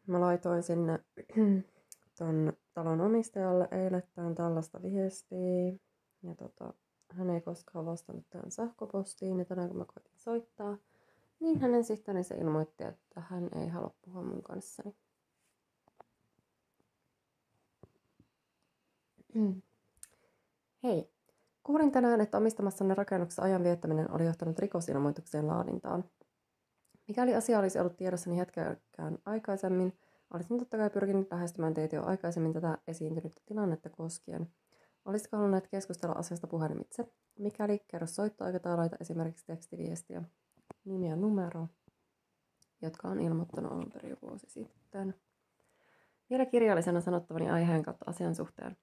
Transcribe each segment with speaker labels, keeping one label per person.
Speaker 1: Mä laitoin sinne ton talon omistajalle eilettäin tällaista viestiä. Ja hän ei koskaan vastannut tähän sähköpostiin. Ja tänään kun mä koitin soittaa, niin hänen sihteerinsä ilmoitti, että hän ei halua puhua mun kanssani. Hei. Kuulin tänään, että omistamassanne rakennuksessa ajan viettäminen oli johtanut rikosilmoitukseen laadintaan. Mikäli asia olisi ollut tiedossani hetkeäkään aikaisemmin, olisin totta kai pyrkinyt lähestymään teitä jo aikaisemmin tätä esiintynyttä tilannetta koskien. Olisitko halunneet keskustella asiasta puhelimitse? Mikäli, kerro soittoaika tai laita esimerkiksi tekstiviestiä. Nimi ja numero, jotka on ilmoittanut alun perin jo vuosi sitten. Vielä kirjallisena sanottavani aiheen kautta asian suhteen.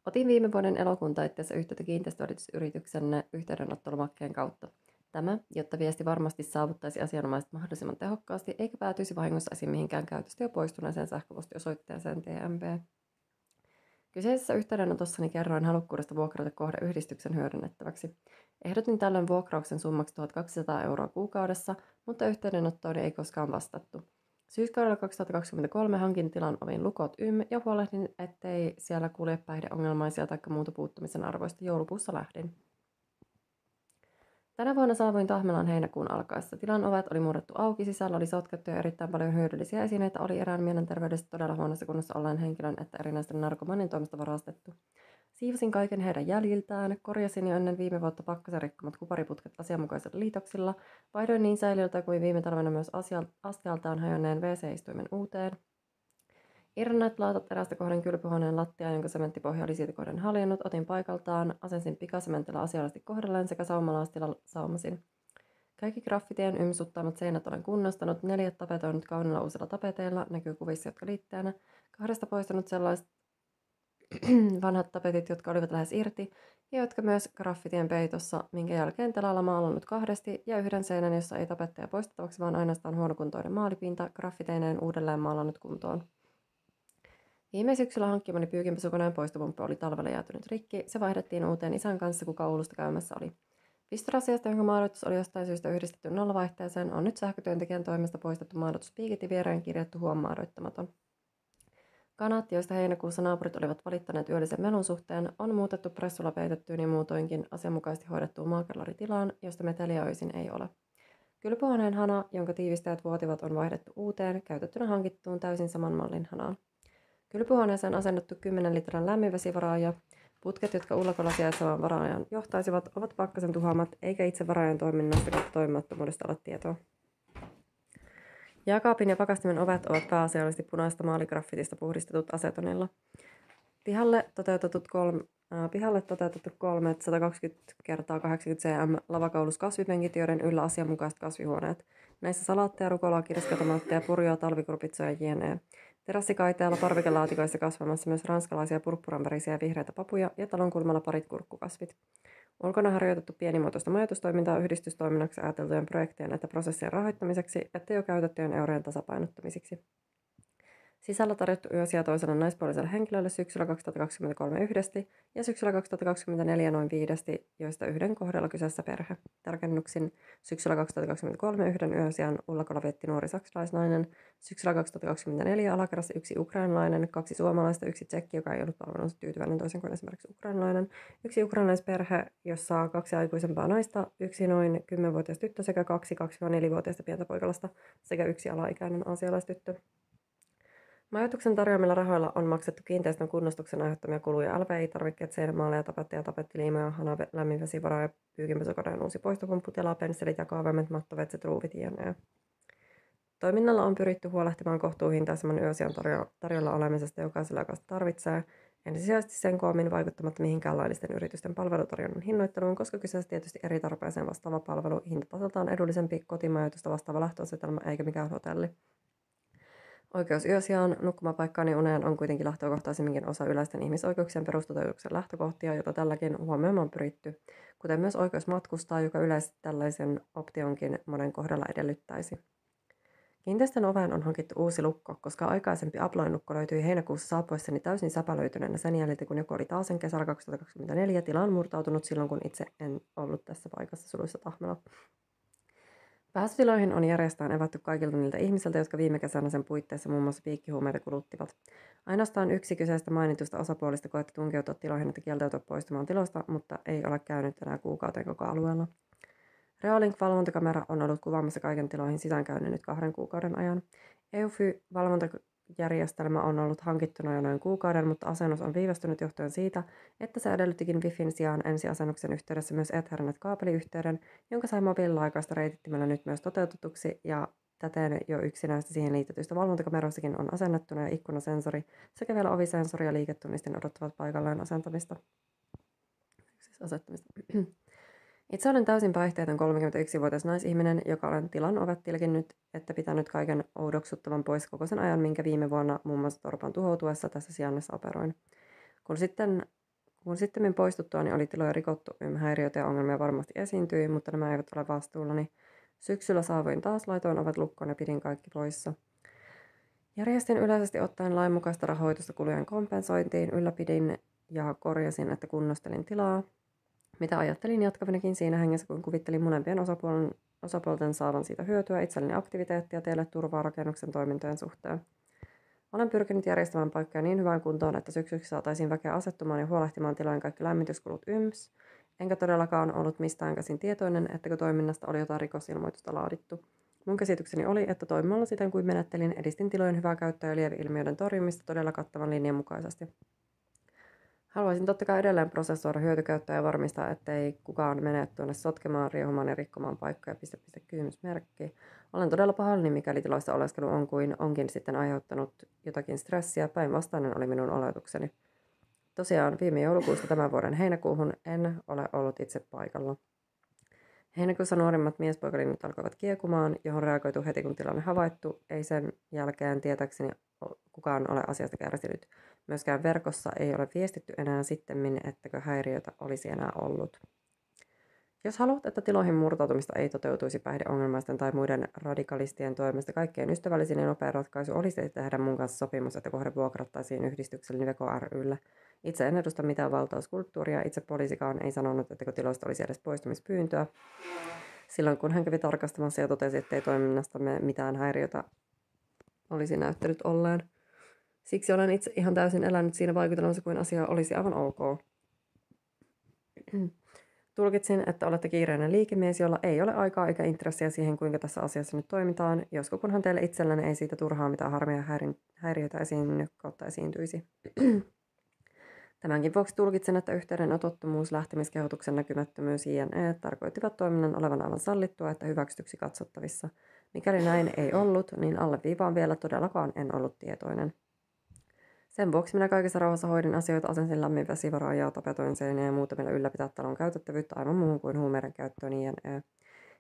Speaker 1: Otin viime vuoden elokuun taitteessa yhteyttä kiinteistöyritysyrityksenne yhteydenottolomakkeen kautta. Tämä, jotta viesti varmasti saavuttaisi asianomaiset mahdollisimman tehokkaasti, eikä päätyisi vahingossa esim. Mihinkään käytöstä jo poistuneeseen sähköpostiosoitteeseen TMB. Kyseisessä yhteydenotossani kerroin halukkuudesta vuokrata kohde yhdistyksen hyödynnettäväksi. Ehdotin tällöin vuokrauksen summaksi 1200 € kuukaudessa, mutta yhteydenottooni ei koskaan vastattu. Syyskaudella 2023 hankin tilan ovin lukot ja huolehdin, ettei siellä kulje päihdeongelmaisia tai muuta puuttumisen arvoista. Joulukuussa lähdin. Tänä vuonna saavuin Tahmelaan heinäkuun alkaessa. Tilan ovet oli murrettu auki, sisällä oli sotkettu ja erittäin paljon hyödyllisiä esineitä oli erään mielenterveydessä todella huonossa kunnossa olleen henkilön että erinäisten narkomanin toimesta varastettu. Siivosin kaiken heidän jäljiltään, korjasin jo ennen viime vuotta pakkasen rikkomat kupariputket asianmukaisilla liitoksilla, vaihdoin niin säiliöltä kuin viime talvena myös astialtaan hajonneen WC-istuimen uuteen. Irronneet laatat erästä kohden kylpyhuoneen lattia, jonka sementtipohja oli siitä kohden haljennut, otin paikaltaan, asensin pikasementillä asiallisesti kohdalleen sekä saumalaastilla saumasin. Kaikki graffitien ymsuttaamat seinät olen kunnostanut, 4 tapetoinut kauniilla uusilla tapeteilla, näkyy kuvissa, jotka liitteenä, 2 poistanut sellaiset vanhat tapetit, jotka olivat lähes irti, ja jotka myös graffitien peitossa, minkä jälkeen telalla maalannut 2 ja 1 seinän, jossa ei tapetteja poistettavaksi, vaan ainoastaan huonokuntoinen maalipinta, graffiteineen uudelleen maalannut kuntoon. Viime syksyllä hankkimani pyykinpesukoneen poistopumppu oli talvella jäätynyt rikki. Se vaihdettiin uuteen isän kanssa, kuka Oulusta käymässä oli. Pistorasiasta, jonka maadoitus oli jostain syystä yhdistetty nollavaihteeseen, on nyt sähkötyöntekijän toimesta poistettu maadoituspiikit ja viereen kirjattu maadoittamaton. Kanat, joista heinäkuussa naapurit olivat valittaneet yöllisen melun suhteen, on muutettu pressulla peitettyyn ja muutoinkin asianmukaisesti hoidettuun maakellaritilaan, josta meteliä öisin ei ole. Kylpyhuoneen hana, jonka tiivistäjät vuotivat, on vaihdettu uuteen, käytettynä hankittuun täysin saman mallin hanaan. Kylpyhuoneeseen asennettu 10 litran lämminvesivaraaja. Putket, jotka ullakolla sijaitsevan varaajan johtaisivat, ovat pakkasen tuhoamat, eikä itse varaajan toiminnasta tai toimimattomuudesta ole tietoa. Jääkaapin ja pakastimen ovet ovat pääasiallisesti punaista maaligraffitista puhdistetut asetonilla. Pihalle toteutetut 3 120 x 80 cm lavakaulus kasvipenkit, joiden yllä asianmukaiset kasvihuoneet. Näissä salaatteja, rukolaa, kirskatomaatteja, purjoa, talvikurpitsoja jne. Terassikaiteella parvikelaatikoissa kasvamassa myös ranskalaisia purppuranvärisiä ja vihreitä papuja ja talon kulmalla parit kurkkukasvit. Ulkona harjoitettu pienimuotoista majoitustoimintaa yhdistystoiminnaksi ajateltujen projektien että prosessien rahoittamiseksi, että jo käytettyjen eurojen tasapainottamiseksi. Sisällä tarjottu yösiä toiselle naispuoliselle henkilölle syksyllä 2023 yhdesti ja syksyllä 2024 noin 5, joista yhden kohdalla kyseessä perhe. Tarkennuksin syksyllä 2023 yhden yösijan Ullakolla vietti nuori saksalaisnainen, syksyllä 2024 alakerrassa 1 ukrainalainen, 2 suomalaista, 1 tsekki, joka ei ollut palvelunsa tyytyväinen toisin kuin esimerkiksi ukrainalainen, 1 ukrainalaisperhe, jossa 2 aikuisempaa naista, 1 noin 10-vuotias tyttö sekä 2 2-4-vuotiaista pientä poikalasta sekä 1 alaikäinen aasialaistyttö. Majoituksen tarjoamilla rahoilla on maksettu kiinteistön kunnostuksen aiheuttamia kuluja LVI-tarvikkeet, seinämaaleja, tapetteja, tapettiliimoja, hana, lämminvesivaraa, pyykinpesukoneen uusi poistopumppu, tela, pensselit, jakoavaimet, mattovetset, ruuvit jne. Toiminnalla on pyritty huolehtimaan kohtuuhintaisemman yösijan tarjolla olemisesta jokaisella, joka sitä tarvitsee, ensisijaisesti sen koommin vaikuttamatta mihinkään laillisten yritysten palvelutarjonnan hinnoitteluun, koska kyseessä tietysti eri tarpeeseen vastaava palvelu, hintatasoltaan edullisempi kotimajoitusta vastaava lähtöasetelma eikä mikään hotelli. Oikeus yösijaan nukkumapaikkaan ja uneen on kuitenkin lähtökohtaisemminkin osa yleisten ihmisoikeuksien perustoteutuksen lähtökohtia, jota tälläkin huomioimaan pyritty, kuten myös oikeus matkustaa, joka yleisesti tällaisen optionkin monen kohdalla edellyttäisi. Kiinteistön oveen on hankittu uusi lukko, koska aikaisempi Abloin-lukko löytyi heinäkuussa saapuessani täysin säpälöityneenä sen jäljiltä, kun joku oli taasen kesällä 2024 tilaan murtautunut silloin, kun itse en ollut tässä paikassa suluissa Tahmela. Pääsytiloihin on järjestään evätty kaikilta niiltä ihmisiltä, jotka viime kesänä sen puitteissa muun muassa piikkihuumeita kuluttivat. Ainoastaan yksi kyseistä mainitusta osapuolista koetti tunkeutua tiloihin, että kieltäytyä poistumaan tilosta, mutta ei ole käynyt enää kuukauteen koko alueella. Reolink-valvontakamera on ollut kuvaamassa kaiken tiloihin sisäänkäynnin nyt 2 kuukauden ajan. EUFY-valvontajärjestelmä on ollut hankittuna jo noin kuukauden, mutta asennus on viivästynyt johtuen siitä, että se edellyttikin Wifin sijaan ensiasennuksen yhteydessä myös Ethernet-kaapeliyhteyden, jonka sai mobiililaikaista reitittimellä nyt myös toteutetuksi, ja täten jo yksi näistä siihen liitetyistä valvontakameroissakin on asennettuna ja ikkunasensori sekä vielä ovisensori ja liiketunnistin odottavat paikalleen asentamista. Siis asettamista. Itse olen täysin päihteetön 31-vuotias naisihminen, joka olen tilan ovet tilkinnyt, että pitänyt kaiken oudoksuttavan pois koko sen ajan, minkä viime vuonna muun muassa torpan tuhoutuessa tässä sijainnissa operoin. Kun sitten poistuttuani oli tiloja rikottu, häiriöitä ja ongelmia varmasti esiintyi, mutta nämä eivät ole vastuullani. Syksyllä saavuin taas, laitoin ovet lukkoon ja pidin kaikki poissa. Järjestin yleisesti ottaen lainmukaista rahoitusta kulujen kompensointiin, ylläpidin ja korjasin, että kunnostelin tilaa, mitä ajattelin jatkavinakin siinä hengessä, kun kuvittelin molempien osapuolten saavan siitä hyötyä itselleni aktiviteettia teille turvaa rakennuksen toimintojen suhteen. Olen pyrkinyt järjestämään paikkoja niin hyvään kuntoon, että syksyksi saataisiin väkeä asettumaan ja huolehtimaan tilojen kaikki lämmityskulut yms, enkä todellakaan ollut mistään käsin tietoinen, ettäkö toiminnasta oli jotain rikosilmoitusta laadittu. Mun käsitykseni oli, että toimimalla siten kuin menettelin, edistin tilojen hyvää käyttöä ja lieveilmiöiden torjumista todella kattavan linjan mukaisesti. Haluaisin totta kai edelleen prosessoida hyötykäyttöä ja varmistaa, ettei kukaan mene tuonne sotkemaan, riehumaan ja rikkomaan paikkoja, kysymysmerkki. Olen todella pahoillani, mikäli tiloissa oleskelu on kuin onkin sitten aiheuttanut jotakin stressiä. Päinvastainen oli minun oletukseni. Tosiaan viime joulukuusta tämän vuoden heinäkuuhun en ole ollut itse paikalla. Heinäkuussa nuorimmat miespoikalinnut alkoivat kiekumaan, johon reagoitu heti kun tilanne havaittu. Ei sen jälkeen tietääkseni kukaan ole asiasta kärsinyt. Myöskään verkossa ei ole viestitty enää sittemmin, ettäkö häiriötä olisi enää ollut. Jos haluat, että tiloihin murtautumista ei toteutuisi päihdeongelmaisten tai muiden radikalistien toimesta, kaikkein ystävällisin ja nopea ratkaisu olisi tehdä mun kanssa sopimus, että kohde vuokrattaisiin yhdistykselle Veko ry:lle. Itse en edusta mitään valtauskulttuuria, itse poliisikaan ei sanonut, että tiloista olisi edes poistumispyyntöä. Silloin kun hän kävi tarkastamassa ja totesi, ettei toiminnastamme mitään häiriötä olisi näyttänyt olleen. Siksi olen itse ihan täysin elänyt siinä vaikutelmassa, kuin asia olisi aivan ok. Tulkitsin, että olette kiireinen liikemies, jolla ei ole aikaa eikä intressiä siihen, kuinka tässä asiassa nyt toimitaan, josko kunhan teille itsellenne ei siitä turhaa mitään harmia häiriöitä esiintyisi. Tämänkin vuoksi tulkitsen, että yhteydenotottomuus, lähtemiskehotuksen näkymättömyys jne. Tarkoittivat toiminnan olevan aivan sallittua, että hyväksytyksi katsottavissa. Mikäli näin ei ollut, niin alleviivaan vielä todellakaan en ollut tietoinen. Sen vuoksi minä kaikessa rauhassa hoidin asioita, asensin lämmin vesivaraa ja tapetoin seiniä ja muuta, millä ylläpitää talon käytettävyyttä aivan muuhun kuin huumeiden käyttöön jne.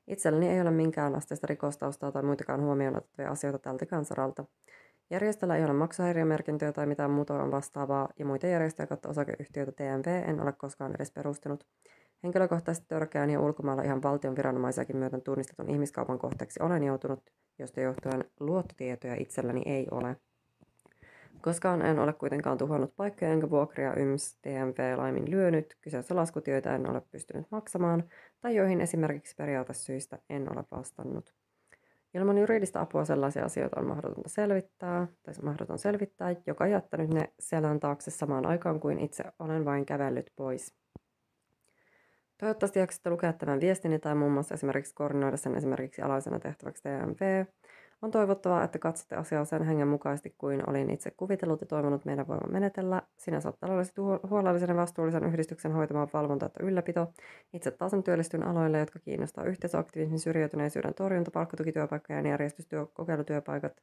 Speaker 1: Itselläni ei ole minkään asteista rikostaustaa tai muitakaan huomioon otettavia asioita tältäkään saralta. Järjestöllä ei ole maksuhäiriömerkintöjä tai mitään muuta vastaavaa, ja muita järjestöjä kautta osakeyhtiöitä TMV en ole koskaan edes perustanut. Henkilökohtaisesti törkeän ja ulkomailla ihan valtion viranomaisiakin myöten tunnistetun ihmiskaupan kohteeksi olen joutunut, josta johtuen luottotietoja itselläni ei ole. Koskaan en ole kuitenkaan tuhannut paikkoja enkä vuokria yms TMV laimin lyönyt, kyseessä laskut, joita en ole pystynyt maksamaan, tai joihin esimerkiksi periaatesyistä en ole vastannut. Ilman juridista apua sellaisia asioita on mahdoton selvittää, joka jättänyt ne selän taakse samaan aikaan kuin itse olen vain kävellyt pois. Toivottavasti jaksatte lukea tämän viestini tai muun muassa esimerkiksi koordinoida sen esimerkiksi alaisena tehtäväksi TMV. On toivottavaa, että katsotte asiaa sen hengen mukaisesti kuin olin itse kuvitellut ja toivonut meidän voivan menetellä. Sinä saat taloudellisesti huolellisen ja vastuullisen yhdistyksen hoitamaan valvonta ja ylläpito. Itse taas työllistyn aloille, jotka kiinnostaa yhteisöaktivismin, syrjäytyneisyyden torjunta, palkkatukityöpaikkojen järjestystyö, kokeilutyöpaikat,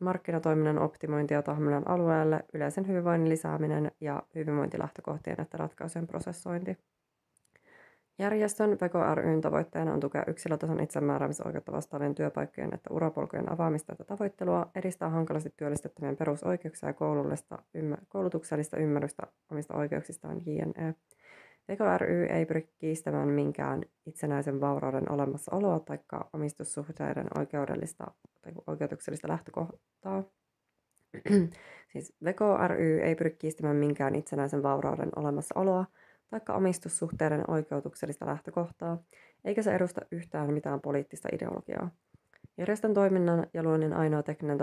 Speaker 1: markkinatoiminnan optimointi ja tahmelan alueelle, yleisen hyvinvoinnin lisääminen ja hyvinvointilähtökohtien että ratkaisujen prosessointi. Järjestön Veko ry:n tavoitteena on tukea yksilötason itsemääräämisoikeutta vastaavien työpaikkojen että urapolkujen avaamista ja tavoittelua, edistää hankalasti työllistettävien perusoikeuksia ja koulutuksellista ymmärrystä omista oikeuksistaan jne. Veko ry ei pyri kiistämään minkään itsenäisen vaurauden olemassaoloa tai omistussuhteiden oikeutuksellista lähtökohtaa. Siis Veko ry ei pyri kiistämään minkään itsenäisen vaurauden olemassaoloa, taikka omistussuhteiden oikeutuksellista lähtökohtaa, eikä se edusta yhtään mitään poliittista ideologiaa. Järjestön toiminnan ja luonnin ainoa tekninen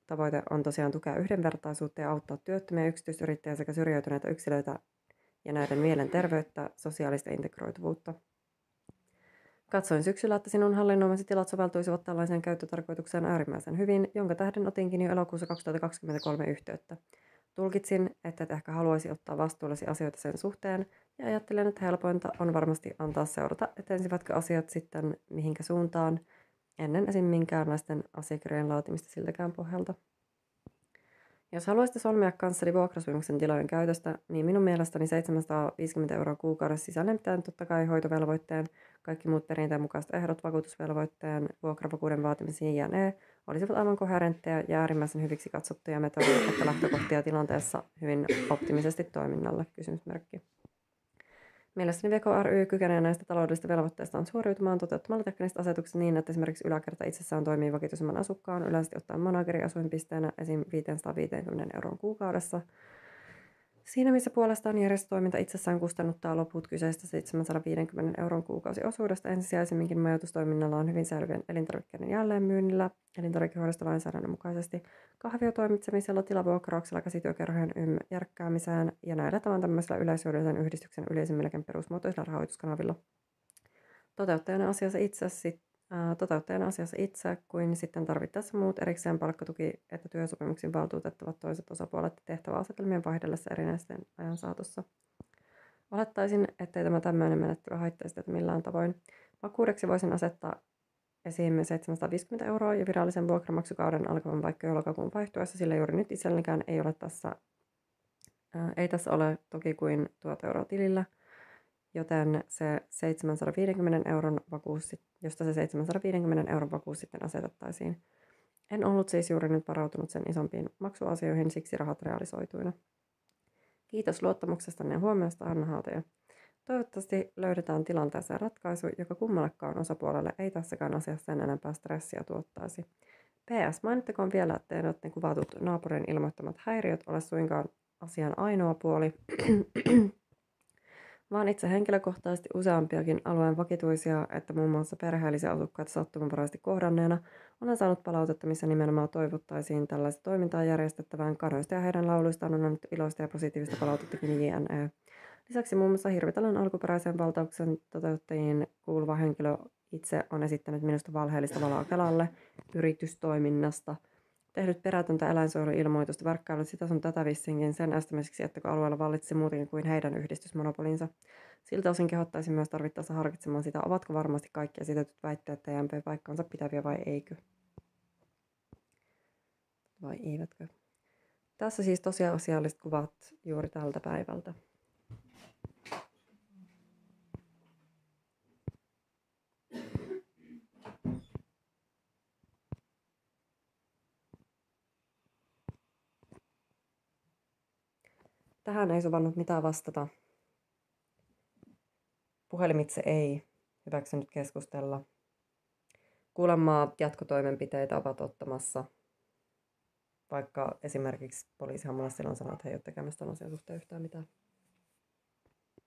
Speaker 1: tavoite on tosiaan tukea yhdenvertaisuutta ja auttaa työttömiä yksityisyrittäjiä sekä syrjäytyneitä yksilöitä ja näiden mielenterveyttä, sosiaalista integroituvuutta. Katsoin syksyllä, että sinun hallinnoimasi tilat soveltuisivat tällaiseen käyttötarkoitukseen äärimmäisen hyvin, jonka tähden otinkin jo elokuussa 2023 yhteyttä. Tulkitsin, että et ehkä haluaisi ottaa vastuullesi asioita sen suhteen, ja ajattelen, että helpointa on varmasti antaa seurata, etensivätkö asiat sitten mihinkä suuntaan, ennen esim. Minkäänlaisten asiakirjojen laatimista siltäkään pohjalta. Jos haluaisitte solmia kanssani vuokrasopimuksen tilojen käytöstä, niin minun mielestäni 750 € kuukaudessa sisällyttäen totta kai hoitovelvoitteen, kaikki muut perinteen mukaiset ehdot, vakuutusvelvoitteen, vuokravakuuden vaatimisiin jne. Olisivat aivan koherentteja ja äärimmäisen hyviksi katsottuja metodia, että lähtökohtia tilanteessa hyvin optimisesti toiminnalle, kysymysmerkki. Mielestäni Veko ry kykenee näistä taloudellisista velvoitteistaan suoriutumaan toteuttamalla tekniset asetukset niin, että esimerkiksi yläkerta itsessään toimii vakituisemman asukkaan yleisesti ottaen manageriasuinpisteenä esim. 550 € kuukaudessa. Siinä missä puolestaan järjestötoiminta itsessään kustannuttaa loput kyseistä 750 € kuukausiosuudesta ensisijaisemminkin majoitustoiminnalla on hyvin selvien elintarvikkeiden jälleenmyynnillä, elintarvikehuolistolainsäädännön mukaisesti kahviotoimitsemisella, tilavuokrauksella, käsityökerhojen järkkäämiseen ja näillä tämän tämmöisellä yleishyödyllisen yhdistyksen yleisimmilläkin perusmuotoisilla rahoituskanavilla. Toteuttajana asiassa itse, kuin sitten tarvittaessa muut erikseen palkkatuki- että työsopimuksiin valtuutettavat toiset osapuolet tehtäväasetelmien vaihdellessa erinäisten ajan saatossa. Olettaisin, ettei tämä tämmöinen menettely haittaisi tätä millään tavoin. Vakuudeksi voisin asettaa esiin 750 € ja virallisen vuokramaksukauden alkavan vaikka jo lokakuun vaihtuessa, sillä juuri nyt itsellänikään ei tässä ole toki kuin 1000 € tilillä, joten se 750 € vakuus, josta se 750 € vakuus sitten asetettaisiin. En ollut siis juuri nyt varautunut sen isompiin maksuasioihin, siksi rahat realisoituina. Kiitos luottamuksestanne ja huomiosta, Anna Haataja. Toivottavasti löydetään tilanteeseen ratkaisu, joka kummallekaan osapuolelle ei tässäkään asiassa sen enempää stressiä tuottaisi. PS, mainittakoon vielä, että eivät ne kuvatut naapurin ilmoittamat häiriöt ole suinkaan asian ainoa puoli, vaan itse henkilökohtaisesti useampiakin alueen vakituisia, että muun muassa perheellisiä asukkaita sattumanvaraisesti kohdanneena olen saanut palautetta, missä nimenomaan toivottaisiin tällaista toimintaa järjestettävään. Kanoista ja heidän lauluistaan on annettu iloista ja positiivista palautettakin jne. Lisäksi muun muassa Hirvitalon alkuperäisen valtauksen toteuttajiin kuuluva henkilö itse on esittänyt minusta valheellista valaa Kelalle yritystoiminnasta, tehnyt perätöntä eläinsuojeluilmoitusta, värkkäillyt sitä sun tätä vissinkin sen estämiseksi, että kun alueella vallitsi muutenkin kuin heidän yhdistysmonopolinsa. Siltä osin kehottaisin myös tarvittaessa harkitsemaan sitä, ovatko varmasti kaikki esitetyt väitteet TMP-paikkansa pitäviä vai eikö. Vai eivätkö. Tässä siis tosiasialliset kuvat juuri tältä päivältä. Tähän ei sovannut mitään vastata. Puhelimitse ei hyväksynyt keskustella. Kuulemma jatkotoimenpiteitä ovat ottamassa, vaikka esimerkiksi poliisihan mulle silloin sanoi, että he ei ole tekemässä tämän asian suhteen yhtään mitään.